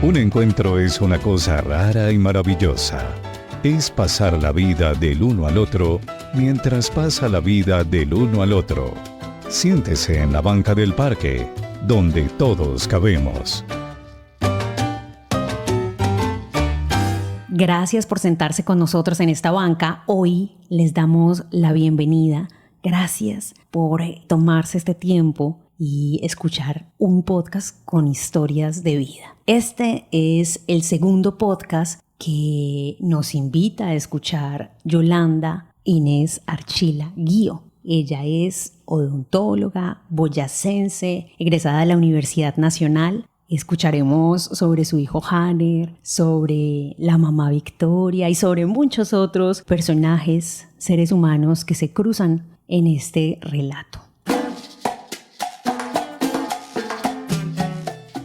Un encuentro es una cosa rara y maravillosa. Es pasar la vida del uno al otro mientras pasa la vida del uno al otro. Siéntese en la banca del parque, donde todos cabemos. Gracias por sentarse con nosotros en esta banca. Hoy les damos la bienvenida. Gracias por tomarse este tiempo y escuchar un podcast con historias de vida. Este es el segundo podcast que nos invita a escuchar Yolanda Inés Archila Guío. Ella es odontóloga boyacense, egresada de la Universidad Nacional. Escucharemos sobre su hijo Hanner, sobre la mamá Victoria y sobre muchos otros personajes, seres humanos que se cruzan en este relato.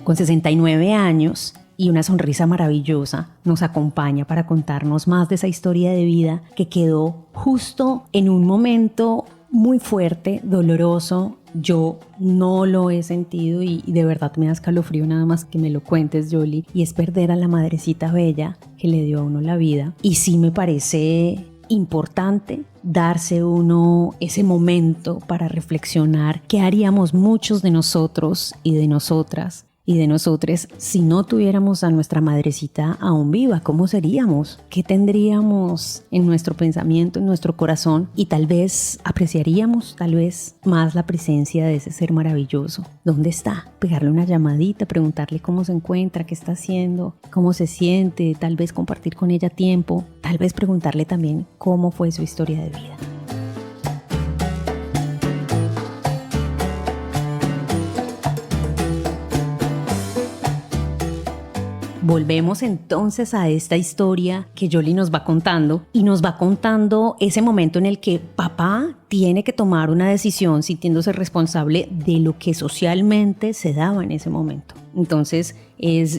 Con 69 años y una sonrisa maravillosa, nos acompaña para contarnos más de esa historia de vida que quedó justo en un momento muy fuerte, doloroso. Yo no lo he sentido y de verdad me da escalofrío nada más que me lo cuentes, Yoli, y es perder a la madrecita bella que le dio a uno la vida. Y sí me parece importante darse uno ese momento para reflexionar qué haríamos muchos de nosotros y de nosotras y de nosotres si no tuviéramos a nuestra madrecita aún viva. ¿Cómo seríamos? ¿Qué tendríamos en nuestro pensamiento, en nuestro corazón? Y tal vez apreciaríamos tal vez más la presencia de ese ser maravilloso. ¿Dónde está? Pegarle una llamadita, preguntarle cómo se encuentra, qué está haciendo, cómo se siente, tal vez compartir con ella tiempo, tal vez preguntarle también cómo fue su historia de vida. Volvemos entonces a esta historia que Yoli nos va contando y nos va contando ese momento en el que papá tiene que tomar una decisión sintiéndose responsable de lo que socialmente se daba en ese momento. Entonces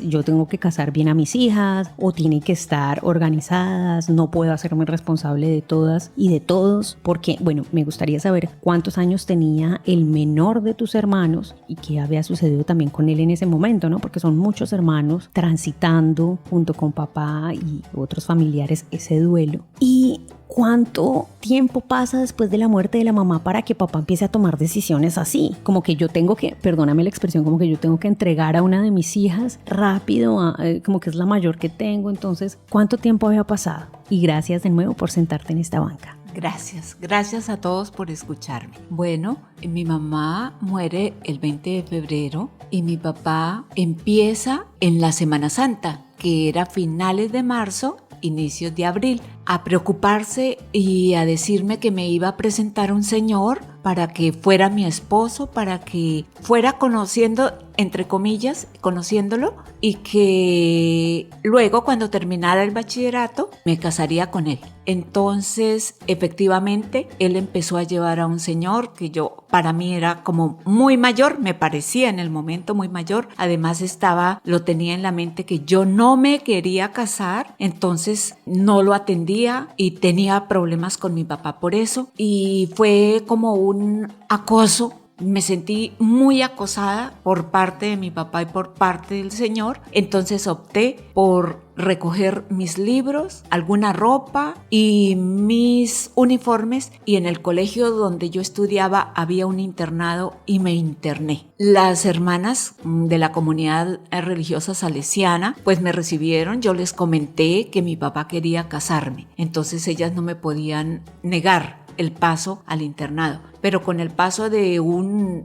yo tengo que casar bien a mis hijas o tienen que estar organizadas, no puedo hacerme responsable de todas y de todos porque, bueno, me gustaría saber cuántos años tenía el menor de tus hermanos y qué había sucedido también con él en ese momento, ¿no? Porque son muchos hermanos transitando junto con papá y otros familiares ese duelo. Y ¿cuánto tiempo pasa después de la muerte de la mamá para que papá empiece a tomar decisiones así? Como que yo tengo que, perdóname la expresión, como que yo tengo que entregar a una de mis hijas rápido, como que es la mayor que tengo. Entonces, ¿cuánto tiempo había pasado? Y gracias de nuevo por sentarte en esta banca. Gracias a todos por escucharme. Bueno, mi mamá muere el 20 de febrero y mi papá empieza en la Semana Santa, que era finales de marzo, inicios de abril, a preocuparse y a decirme que me iba a presentar un señor para que fuera mi esposo, para que fuera conociendo, entre comillas, conociéndolo, y que luego cuando terminara el bachillerato me casaría con él. Entonces, efectivamente, él empezó a llevar a un señor que para mí era como muy mayor, me parecía en el momento muy mayor. Además lo tenía en la mente que yo no me quería casar, entonces no lo atendía y tenía problemas con mi papá por eso. Y fue como un acoso. Me sentí muy acosada por parte de mi papá y por parte del señor. Entonces opté por recoger mis libros, alguna ropa y mis uniformes, y en el colegio donde yo estudiaba había un internado y me interné. Las hermanas de la comunidad religiosa salesiana pues me recibieron. Yo les comenté que mi papá quería casarme, entonces ellas no me podían negar el paso al internado. Pero con el paso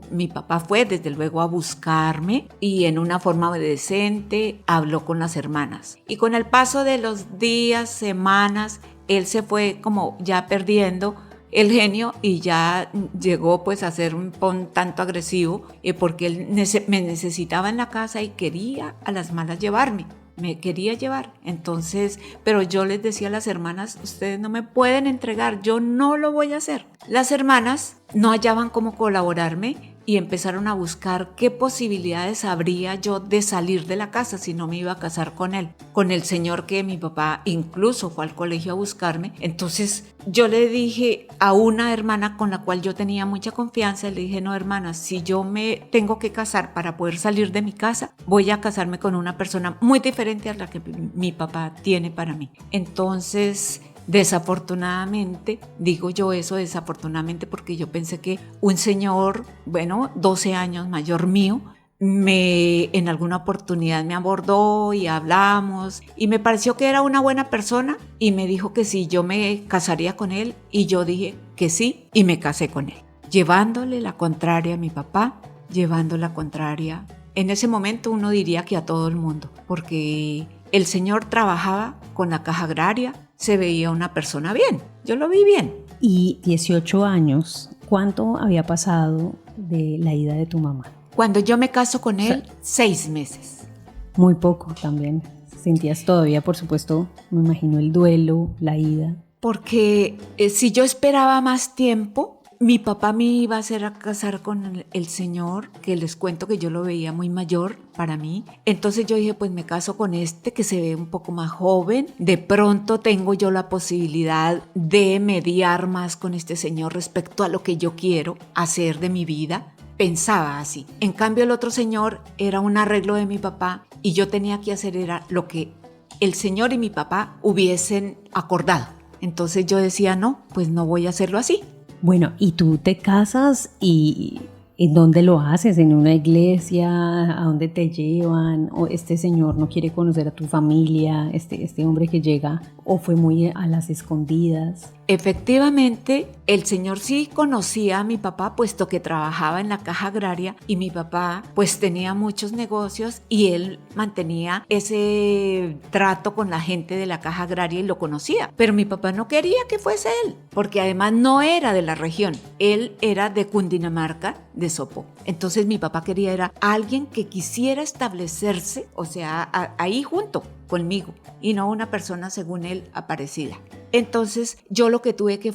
mi papá fue desde luego a buscarme y en una forma decente habló con las hermanas. Y con el paso de los días, semanas, él se fue como ya perdiendo el genio y ya llegó pues a ser un tanto agresivo porque él me necesitaba en la casa y quería a las malas llevarme. Me quería llevar. Entonces, pero yo les decía a las hermanas, ustedes no me pueden entregar, yo no lo voy a hacer. Las hermanas no hallaban cómo colaborarme y empezaron a buscar qué posibilidades habría yo de salir de la casa si no me iba a casar con él, con el señor que mi papá incluso fue al colegio a buscarme. Entonces yo le dije a una hermana con la cual yo tenía mucha confianza, le dije, no hermana, si yo me tengo que casar para poder salir de mi casa, voy a casarme con una persona muy diferente a la que mi papá tiene para mí. Entonces, desafortunadamente, digo yo eso desafortunadamente porque yo pensé que un señor, 12 años mayor mío, en alguna oportunidad me abordó y hablamos y me pareció que era una buena persona y me dijo que sí, yo me casaría con él y yo dije que sí y me casé con él, llevándole la contraria a mi papá, llevando la contraria. En ese momento uno diría que a todo el mundo, porque el señor trabajaba con la Caja Agraria, se veía una persona bien, yo lo vi bien. Y 18 años, ¿cuánto había pasado de la ida de tu mamá? Cuando yo me caso con él, 6 meses. Muy poco también. Sentías todavía, por supuesto, me imagino el duelo, la ida. Porque si yo esperaba más tiempo, mi papá me iba a hacer a casar con el señor, que les cuento que yo lo veía muy mayor para mí. Entonces yo dije, pues me caso con este que se ve un poco más joven. De pronto tengo yo la posibilidad de mediar más con este señor respecto a lo que yo quiero hacer de mi vida. Pensaba así. En cambio el otro señor era un arreglo de mi papá y yo tenía que hacer era lo que el señor y mi papá hubiesen acordado. Entonces yo decía, no, pues no voy a hacerlo así. Bueno, y tú te casas y ¿en dónde lo haces? ¿En una iglesia? ¿A dónde te llevan? ¿O este señor no quiere conocer a tu familia? Este hombre que llega, ¿o fue muy a las escondidas? Efectivamente, el señor sí conocía a mi papá, puesto que trabajaba en la Caja Agraria y mi papá pues tenía muchos negocios y él mantenía ese trato con la gente de la Caja Agraria y lo conocía. Pero mi papá no quería que fuese él, porque además no era de la región, él era de Cundinamarca, de Sopó. Entonces mi papá quería era alguien que quisiera establecerse, o sea, ahí junto conmigo y no una persona según él aparecida. Entonces yo lo que tuve que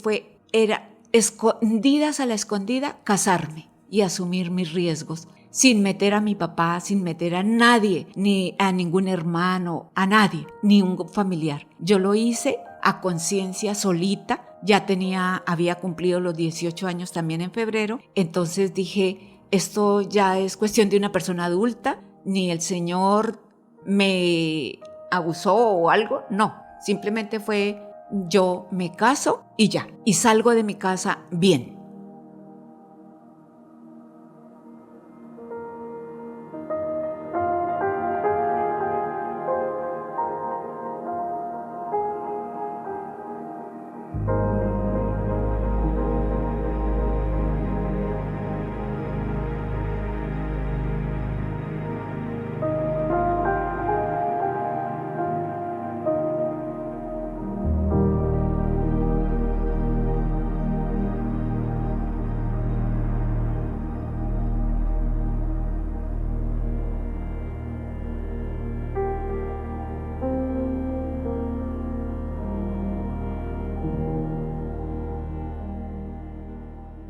era escondidas a la escondida casarme y asumir mis riesgos sin meter a mi papá, sin meter a nadie, ni a ningún hermano, a nadie, ni un familiar. Yo lo hice a conciencia solita, había cumplido los 18 años también en febrero, entonces dije, esto ya es cuestión de una persona adulta, ni el señor me abusó o algo, no, simplemente fue yo me caso y ya, y salgo de mi casa bien.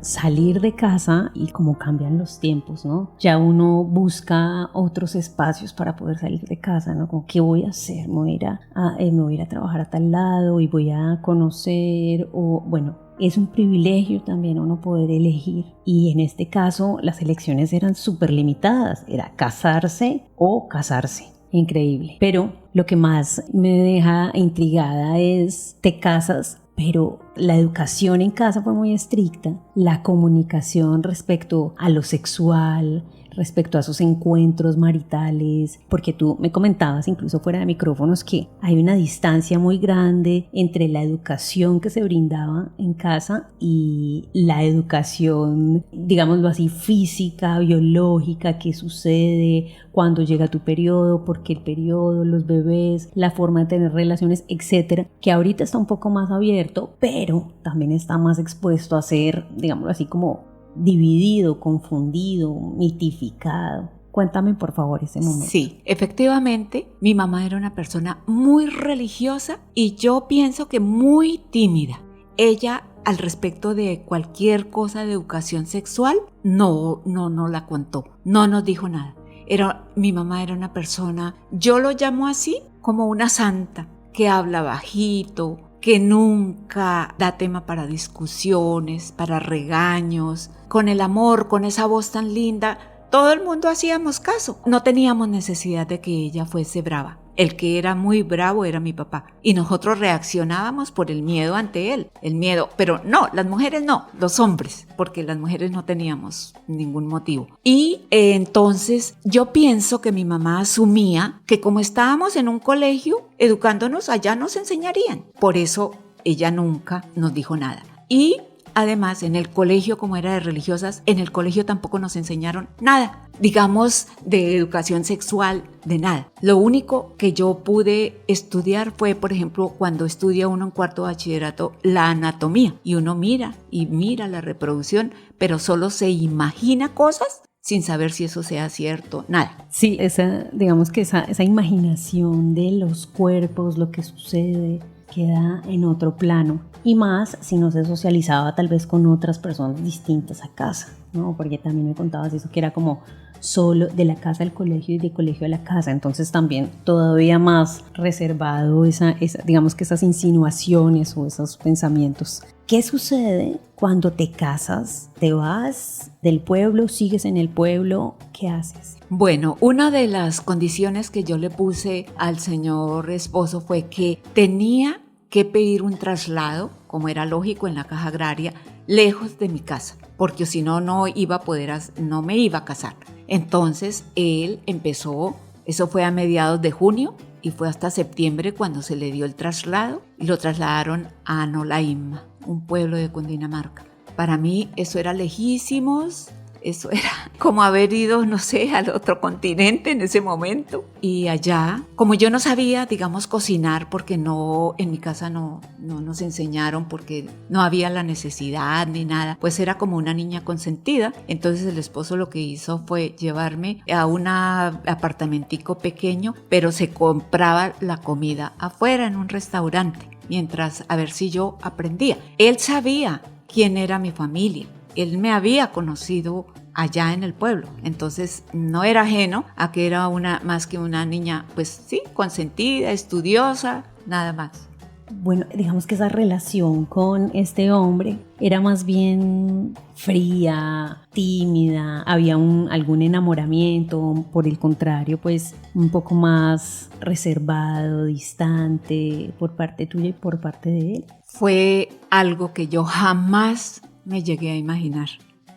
Salir de casa y cómo cambian los tiempos, ¿no? Ya uno busca otros espacios para poder salir de casa, ¿no? Como, ¿qué voy a hacer? Me voy a ir a trabajar a tal lado y voy a conocer, o bueno, es un privilegio también uno poder elegir. Y en este caso las elecciones eran súper limitadas, era casarse o casarse. Increíble. Pero lo que más me deja intrigada es, te casas, pero la educación en casa fue muy estricta, la comunicación respecto a lo sexual, respecto a esos encuentros maritales, porque tú me comentabas incluso fuera de micrófonos que hay una distancia muy grande entre la educación que se brindaba en casa y la educación, digámoslo así, física, biológica, que sucede cuando llega tu periodo, porque el periodo, los bebés, la forma de tener relaciones, etcétera, que ahorita está un poco más abierto, pero también está más expuesto a ser, digámoslo así, como dividido, confundido, mitificado. Cuéntame por favor ese momento. Sí, efectivamente, mi mamá era una persona muy religiosa y yo pienso que muy tímida. Ella al respecto de cualquier cosa de educación sexual, no la contó, no nos dijo nada. Mi mamá era una persona, yo lo llamo así, como una santa, que habla bajito, que nunca da tema para discusiones, para regaños, con el amor, con esa voz tan linda. Todo el mundo hacíamos caso. No teníamos necesidad de que ella fuese brava. El que era muy bravo era mi papá. Y nosotros reaccionábamos por el miedo ante él. El miedo. Pero no, las mujeres no, los hombres. Porque las mujeres no teníamos ningún motivo. Y entonces yo pienso que mi mamá asumía que como estábamos en un colegio educándonos, allá nos enseñarían. Por eso ella nunca nos dijo nada. Y además, en el colegio, como era de religiosas, en el colegio tampoco nos enseñaron nada, digamos, de educación sexual, de nada. Lo único que yo pude estudiar fue, por ejemplo, cuando estudia uno en cuarto de bachillerato, la anatomía. Y uno mira y mira la reproducción, pero solo se imagina cosas sin saber si eso sea cierto, nada. Sí, digamos que esa imaginación de los cuerpos, lo que sucede, queda en otro plano. Y más si no se socializaba tal vez con otras personas distintas a casa, ¿no? Porque también me contabas eso, que era como solo de la casa al colegio y de colegio a la casa. Entonces también todavía más reservado digamos que esas insinuaciones o esos pensamientos. ¿Qué sucede cuando te casas? ¿Te vas del pueblo? ¿Sigues en el pueblo? ¿Qué haces? Bueno, una de las condiciones que yo le puse al señor esposo fue que tenía que pedir un traslado, como era lógico en la caja agraria, lejos de mi casa, porque si no, no me iba a casar. Entonces él empezó, eso fue a mediados de junio y fue hasta septiembre cuando se le dio el traslado y lo trasladaron a Anolaima, un pueblo de Cundinamarca. Para mí eso era lejísimos. Eso era como haber ido, no sé, al otro continente en ese momento. Y allá, como yo no sabía, digamos, cocinar, porque no, en mi casa no nos enseñaron, porque no había la necesidad ni nada, pues era como una niña consentida. Entonces el esposo lo que hizo fue llevarme a un apartamentico pequeño, pero se compraba la comida afuera en un restaurante, mientras a ver si yo aprendía. Él sabía quién era mi familia. Él me había conocido allá en el pueblo, entonces no era ajeno a que era más que una niña, pues sí, consentida, estudiosa, nada más. Bueno, digamos que esa relación con este hombre era más bien fría, tímida, había algún enamoramiento, por el contrario, pues un poco más reservado, distante, por parte tuya y por parte de él. Fue algo que yo jamás me llegué a imaginar,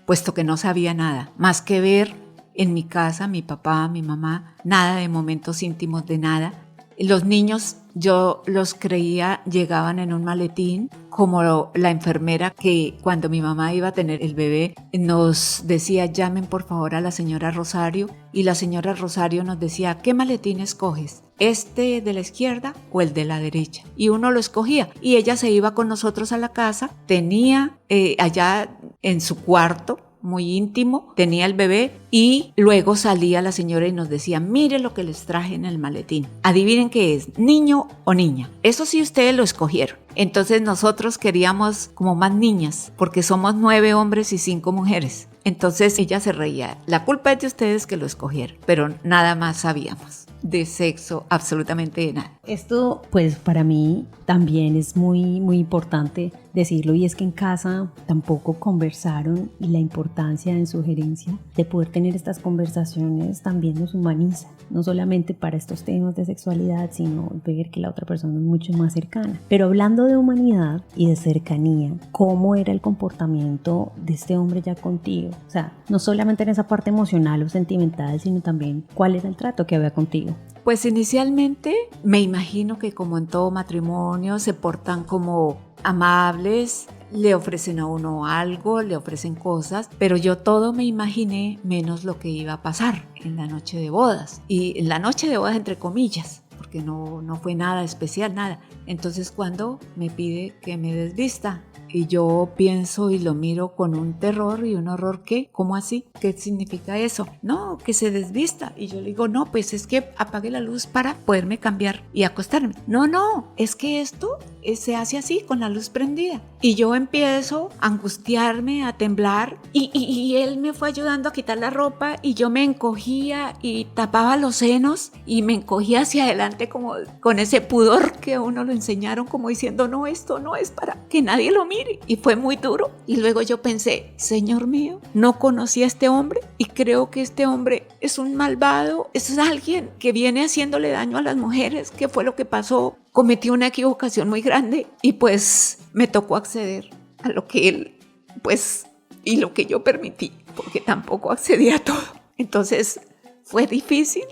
puesto que no sabía nada, más que ver en mi casa, mi papá, mi mamá, nada de momentos íntimos, de nada. Los niños, yo los creía, llegaban en un maletín, como la enfermera que cuando mi mamá iba a tener el bebé nos decía, llamen por favor a la señora Rosario, y la señora Rosario nos decía, ¿qué maletín escoges? ¿Este de la izquierda o el de la derecha? Y uno lo escogía y ella se iba con nosotros a la casa, tenía allá en su cuarto, muy íntimo, tenía el bebé y luego salía la señora y nos decía, mire lo que les traje en el maletín. Adivinen qué es, niño o niña. Eso sí ustedes lo escogieron. Entonces nosotros queríamos como más niñas, porque somos 9 hombres y 5 mujeres. Entonces ella se reía, la culpa es de ustedes que lo escogieron, pero nada más sabíamos de sexo, absolutamente de nada. Esto pues para mí también es muy importante decirlo, y es que en casa tampoco conversaron, y la importancia en sugerencia de poder tener estas conversaciones también nos humaniza, no solamente para estos temas de sexualidad, sino ver que la otra persona es mucho más cercana. Pero hablando de humanidad y de cercanía, ¿cómo era el comportamiento de este hombre ya contigo? O sea, no solamente en esa parte emocional o sentimental, sino también cuál era el trato que había contigo. Pues inicialmente me imagino que como en todo matrimonio se portan como amables, le ofrecen a uno algo, le ofrecen cosas, pero yo todo me imaginé menos lo que iba a pasar en la noche de bodas. Y en la noche de bodas entre comillas, porque no fue nada especial, nada. Entonces cuando me pide que me desvista, y yo pienso y lo miro con un terror y un horror, ¿qué? ¿Cómo así? ¿Qué significa eso? No, que se desvista. Y yo le digo, no, pues es que apague la luz para poderme cambiar y acostarme. No, es que esto se hace así, con la luz prendida. Y yo empiezo a angustiarme, a temblar, y él me fue ayudando a quitar la ropa, y yo me encogía y tapaba los senos y me encogía hacia adelante como con ese pudor que a uno lo enseñaron, como diciendo, no, esto no es para que nadie lo mire. Y fue muy duro. Y luego yo pensé, Señor mío, no conocí a este hombre y creo que este hombre es un malvado, es alguien que viene haciéndole daño a las mujeres. ¿Qué fue lo que pasó? Cometí una equivocación muy grande y pues me tocó acceder a lo que él, pues, y lo que yo permití, porque tampoco accedí a todo. Entonces fue difícil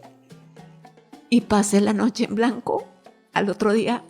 y pasé la noche en blanco. Al otro día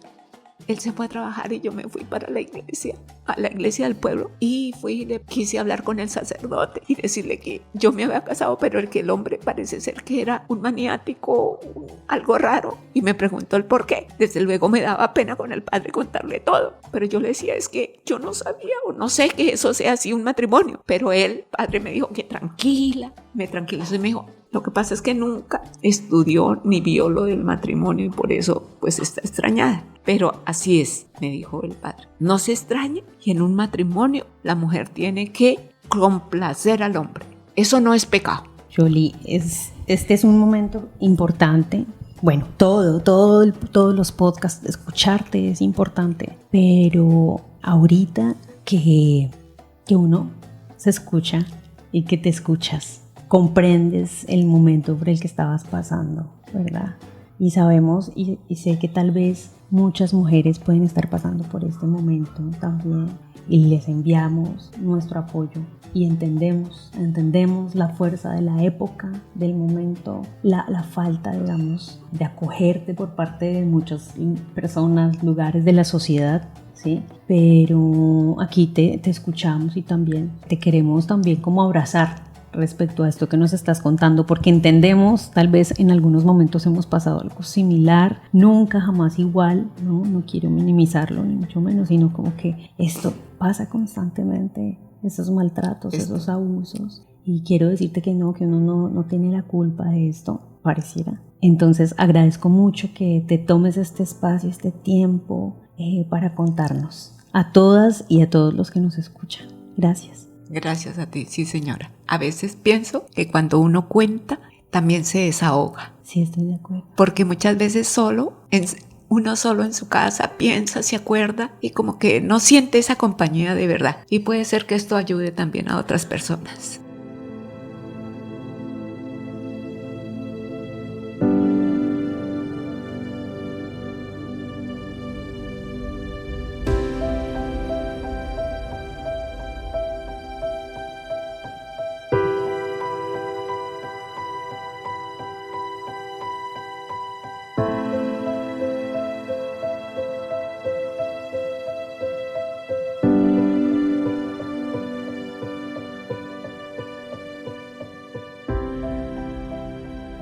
él se fue a trabajar y yo me fui para la iglesia, a la iglesia del pueblo, y fui y le quise hablar con el sacerdote y decirle que yo me había casado, pero el hombre parece ser que era un maniático, algo raro, y me preguntó el por qué. Desde luego me daba pena con el padre contarle todo, pero yo le decía, es que yo no sabía o no sé que eso sea así un matrimonio, pero el padre me dijo que tranquila, me tranquilizó y me dijo, lo que pasa es que nunca estudió ni vio lo del matrimonio y por eso pues está extrañada. Pero así es, me dijo el padre. No se extrañe que en un matrimonio la mujer tiene que complacer al hombre. Eso no es pecado. Jolie, este es un momento importante. Bueno, todos los podcasts, escucharte es importante. Pero ahorita que uno se escucha y que te escuchas, comprendes el momento por el que estabas pasando, ¿verdad? Y sabemos y sé que tal vez muchas mujeres pueden estar pasando por este momento también y les enviamos nuestro apoyo y entendemos la fuerza de la época, del momento, la falta, digamos, de acogerte por parte de muchas personas, lugares de la sociedad, ¿sí? Pero aquí te escuchamos y también te queremos también como abrazar respecto a esto que nos estás contando, porque entendemos, tal vez en algunos momentos hemos pasado algo similar, nunca jamás igual, no quiero minimizarlo ni mucho menos, sino como que esto pasa constantemente, esos maltratos, esos abusos, y quiero decirte que uno no tiene la culpa de esto, pareciera. Entonces agradezco mucho que te tomes este espacio, este tiempo para contarnos a todas y a todos los que nos escuchan. Gracias. Gracias a ti, sí señora. A veces pienso que cuando uno cuenta, también se desahoga. Sí, estoy de acuerdo. Porque muchas veces uno solo en su casa piensa, se acuerda y como que no siente esa compañía de verdad. Y puede ser que esto ayude también a otras personas.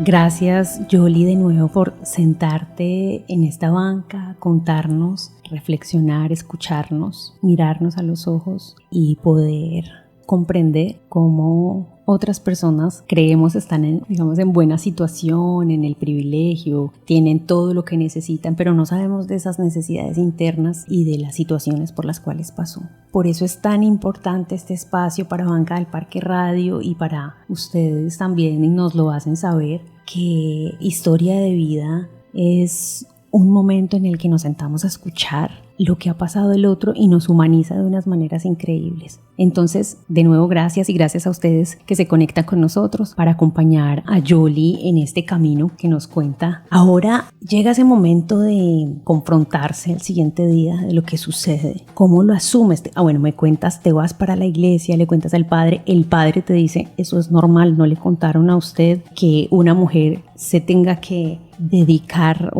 Gracias, Jolie, de nuevo por sentarte en esta banca, contarnos, reflexionar, escucharnos, mirarnos a los ojos y poder comprender cómo otras personas creemos están en buena situación, en el privilegio, tienen todo lo que necesitan, pero no sabemos de esas necesidades internas y de las situaciones por las cuales pasó. Por eso es tan importante este espacio para Banca del Parque Radio y para ustedes también, y nos lo hacen saber, que Historia de Vida es un momento en el que nos sentamos a escuchar lo que ha pasado del otro y nos humaniza de unas maneras increíbles. Entonces, de nuevo, gracias y gracias a ustedes que se conectan con nosotros para acompañar a Jolie en este camino que nos cuenta. Ahora llega ese momento de confrontarse el siguiente día de lo que sucede. ¿Cómo lo asumes? Bueno, me cuentas, te vas para la iglesia, le cuentas al padre, el padre te dice, eso es normal, no le contaron a usted que una mujer se tenga que dedicar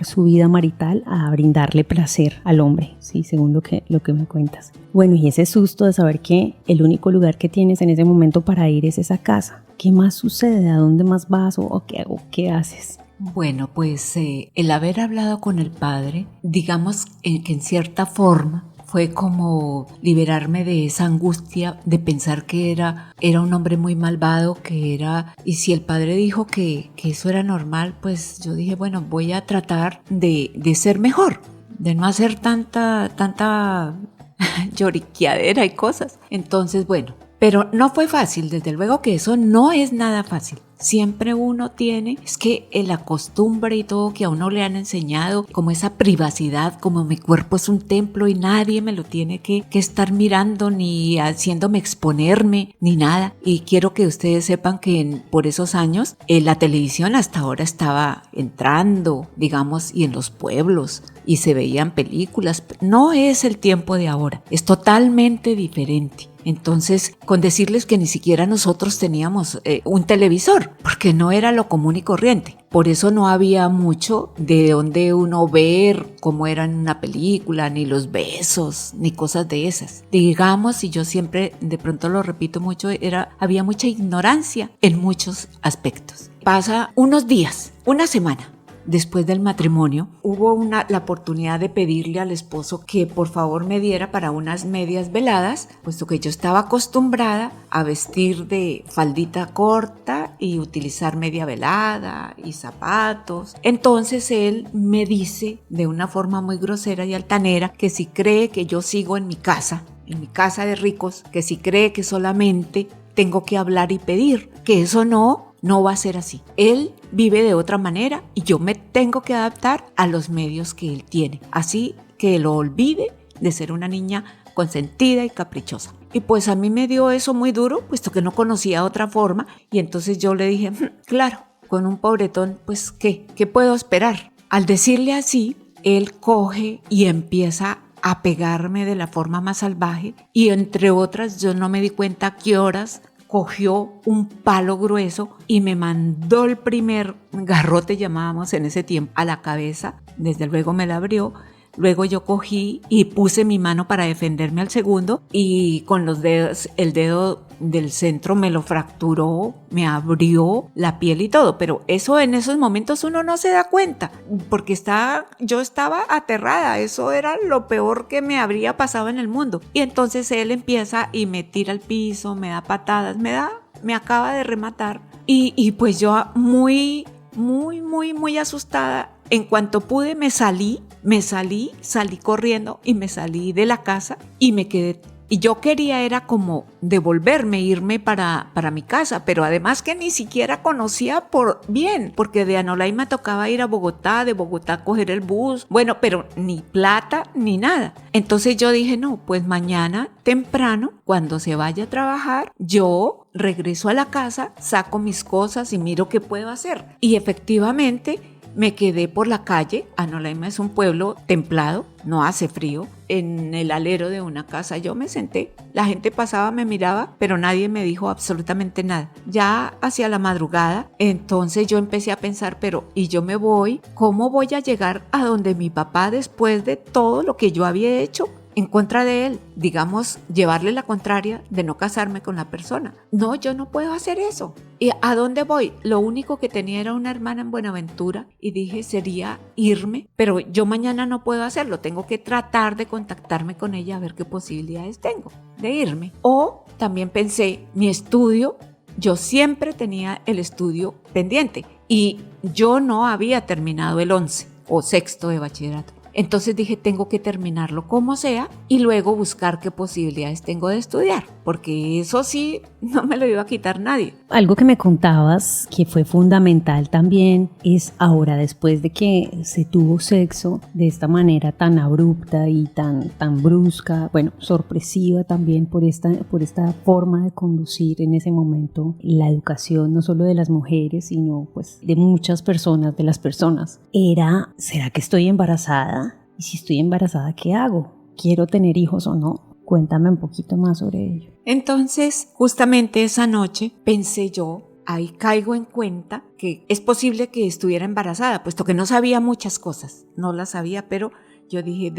su vida marital a brindarle placer al hombre, sí, según lo que me cuentas. Bueno, y ese susto de saber que el único lugar que tienes en ese momento para ir es esa casa. ¿Qué más sucede? ¿A dónde más vas o qué haces? Bueno, pues el haber hablado con el padre, digamos que en cierta forma fue como liberarme de esa angustia de pensar que era un hombre muy malvado, y si el padre dijo que eso era normal, pues yo dije, bueno, voy a tratar de ser mejor, de no hacer tanta lloriqueadera y cosas. Entonces, bueno, pero no fue fácil, desde luego que eso no es nada fácil. Siempre uno tiene, es que la costumbre y todo que a uno le han enseñado, como esa privacidad, como mi cuerpo es un templo y nadie me lo tiene que estar mirando ni haciéndome exponerme ni nada. Y quiero que ustedes sepan que por esos años la televisión hasta ahora estaba entrando, digamos, y en los pueblos y se veían películas. No es el tiempo de ahora, es totalmente diferente. Entonces, con decirles que ni siquiera nosotros teníamos un televisor, porque no era lo común y corriente. Por eso no había mucho de donde uno ver cómo era en una película, ni los besos, ni cosas de esas. Digamos, y yo siempre, de pronto lo repito mucho, había mucha ignorancia en muchos aspectos. Pasa unos días, una semana. Después del matrimonio, hubo la oportunidad de pedirle al esposo que por favor me diera para unas medias veladas, puesto que yo estaba acostumbrada a vestir de faldita corta y utilizar media velada y zapatos. Entonces él me dice de una forma muy grosera y altanera que si cree que yo sigo en mi casa de ricos, que si cree que solamente tengo que hablar y pedir, que eso no va a ser así. Él vive de otra manera y yo me tengo que adaptar a los medios que él tiene. Así que lo olvide de ser una niña consentida y caprichosa. Y pues a mí me dio eso muy duro, puesto que no conocía otra forma. Y entonces yo le dije, claro, con un pobretón, pues ¿qué puedo esperar? Al decirle así, él coge y empieza a pegarme de la forma más salvaje. Y entre otras, yo no me di cuenta a qué horas cogió un palo grueso y me mandó el primer garrote, llamábamos en ese tiempo, a la cabeza. Desde luego me la abrió. Luego yo cogí y puse mi mano para defenderme al segundo y con los dedos, el dedo del centro me lo fracturó, me abrió la piel y todo. Pero eso en esos momentos uno no se da cuenta porque yo estaba aterrada. Eso era lo peor que me habría pasado en el mundo. Y entonces él empieza y me tira al piso, me da patadas, me acaba de rematar. Y pues yo muy asustada. En cuanto pude salí corriendo y me salí de la casa y me quedé. Y yo quería era como devolverme, irme para mi casa, pero además que ni siquiera conocía bien, porque de Anolaima tocaba ir a Bogotá, de Bogotá coger el bus, bueno, pero ni plata ni nada. Entonces yo dije, no, pues mañana temprano, cuando se vaya a trabajar, yo regreso a la casa, saco mis cosas y miro qué puedo hacer. Y efectivamente me quedé por la calle. Anolaima es un pueblo templado, no hace frío. En el alero de una casa yo me senté. La gente pasaba, me miraba, pero nadie me dijo absolutamente nada. Ya hacia la madrugada, entonces yo empecé a pensar, ¿y yo me voy? ¿Cómo voy a llegar a donde mi papá después de todo lo que yo había hecho en contra de él? Digamos, llevarle la contraria de no casarme con la persona. No, yo no puedo hacer eso. ¿Y a dónde voy? Lo único que tenía era una hermana en Buenaventura y dije, sería irme, pero yo mañana no puedo hacerlo. Tengo que tratar de contactarme con ella a ver qué posibilidades tengo de irme. O también pensé, mi estudio, yo siempre tenía el estudio pendiente y yo no había terminado el 11 o sexto de bachillerato. Entonces dije, tengo que terminarlo como sea y luego buscar qué posibilidades tengo de estudiar, porque eso sí, no me lo iba a quitar nadie. Algo que me contabas que fue fundamental también es ahora, después de que se tuvo sexo de esta manera tan abrupta y tan brusca, bueno, sorpresiva también por esta forma de conducir en ese momento la educación, no solo de las mujeres, sino pues de muchas personas, de las personas. ¿Será que estoy embarazada? Y si estoy embarazada, ¿qué hago? ¿Quiero tener hijos o no? Cuéntame un poquito más sobre ello. Entonces, justamente esa noche pensé yo, ahí caigo en cuenta que es posible que estuviera embarazada, puesto que no sabía muchas cosas, no las sabía, pero yo dije,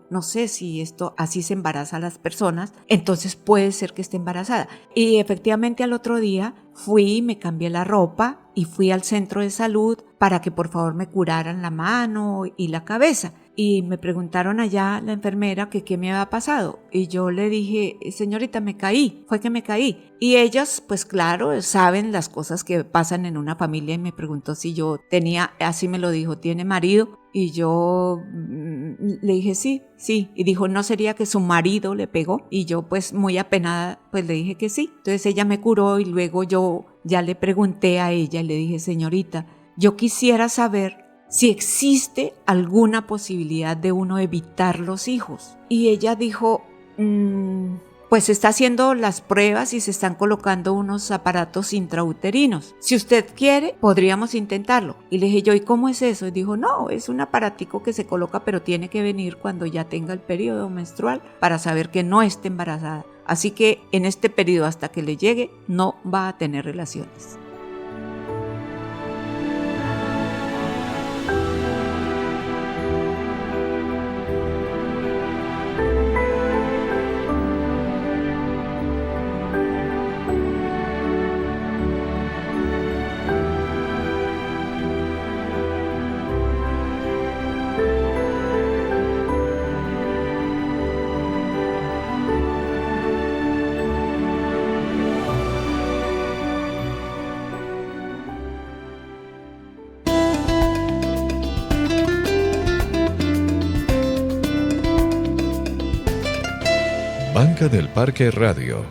no sé si esto así se embaraza a las personas, entonces puede ser que esté embarazada. Y efectivamente al otro día fui, me cambié la ropa y fui al centro de salud para que por favor me curaran la mano y la cabeza. Y me preguntaron allá la enfermera que qué me había pasado. Y yo le dije, señorita, fue que me caí. Y ellos, pues claro, saben las cosas que pasan en una familia y me preguntó si yo tenía, así me lo dijo, ¿tiene marido? Y yo Le dije, sí. Y dijo, ¿no sería que su marido le pegó? Y yo, pues muy apenada, pues le dije que sí. Entonces ella me curó y luego yo ya le pregunté a ella y le dije, señorita, yo quisiera saber si existe alguna posibilidad de uno evitar los hijos. Y ella dijo, pues se está haciendo las pruebas y se están colocando unos aparatos intrauterinos. Si usted quiere, podríamos intentarlo. Y le dije yo, ¿y cómo es eso? Y dijo, no, es un aparatico que se coloca, pero tiene que venir cuando ya tenga el periodo menstrual para saber que no esté embarazada. Así que en este periodo, hasta que le llegue, no va a tener relaciones. Banca del Parque Radio.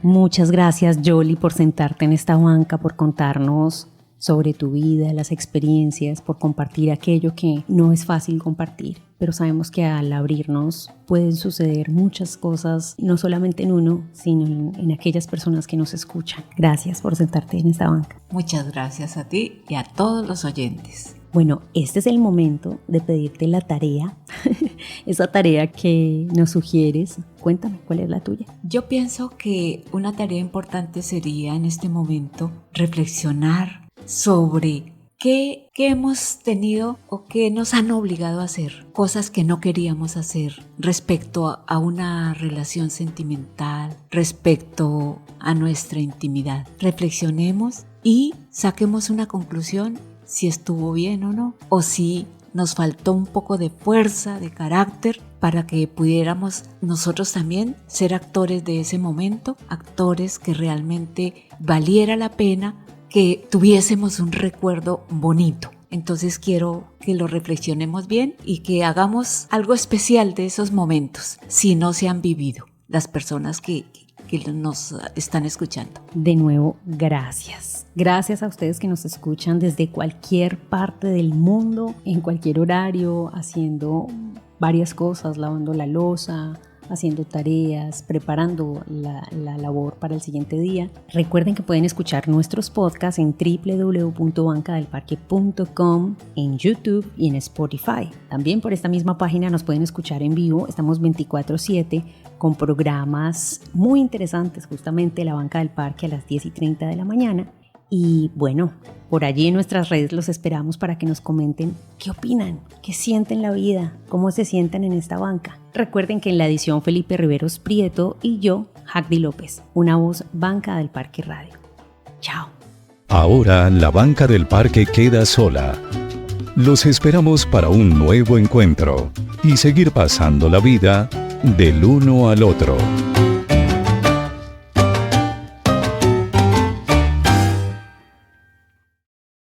Muchas gracias, Yoli, por sentarte en esta banca, por contarnos sobre tu vida, las experiencias, por compartir aquello que no es fácil compartir. Pero sabemos que al abrirnos pueden suceder muchas cosas, no solamente en uno, sino en aquellas personas que nos escuchan. Gracias por sentarte en esta banca. Muchas gracias a ti y a todos los oyentes. Bueno, este es el momento de pedirte la tarea, esa tarea que nos sugieres. Cuéntame, ¿cuál es la tuya? Yo pienso que una tarea importante sería en este momento reflexionar sobre qué hemos tenido o qué nos han obligado a hacer, cosas que no queríamos hacer respecto a una relación sentimental, respecto a nuestra intimidad. Reflexionemos y saquemos una conclusión si estuvo bien o no, o si nos faltó un poco de fuerza, de carácter, para que pudiéramos nosotros también ser actores de ese momento, actores que realmente valiera la pena que tuviésemos un recuerdo bonito. Entonces quiero que lo reflexionemos bien y que hagamos algo especial de esos momentos, si no se han vivido, las personas que nos están escuchando. De nuevo, gracias. Gracias a ustedes que nos escuchan desde cualquier parte del mundo, en cualquier horario, haciendo varias cosas, lavando la loza, haciendo tareas, preparando la labor para el siguiente día. Recuerden que pueden escuchar nuestros podcasts en www.bancadelparque.com, en YouTube y en Spotify. También por esta misma página nos pueden escuchar en vivo. Estamos 24/7 con programas muy interesantes, justamente La Banca del Parque a las 10:30 de la mañana. Y bueno, por allí en nuestras redes los esperamos para que nos comenten qué opinan, qué sienten la vida, cómo se sientan en esta banca. Recuerden que en la edición Felipe Riveros Prieto y yo, Jacdi López, una voz Banca del Parque Radio. Chao. Ahora la Banca del Parque queda sola. Los esperamos para un nuevo encuentro y seguir pasando la vida del uno al otro.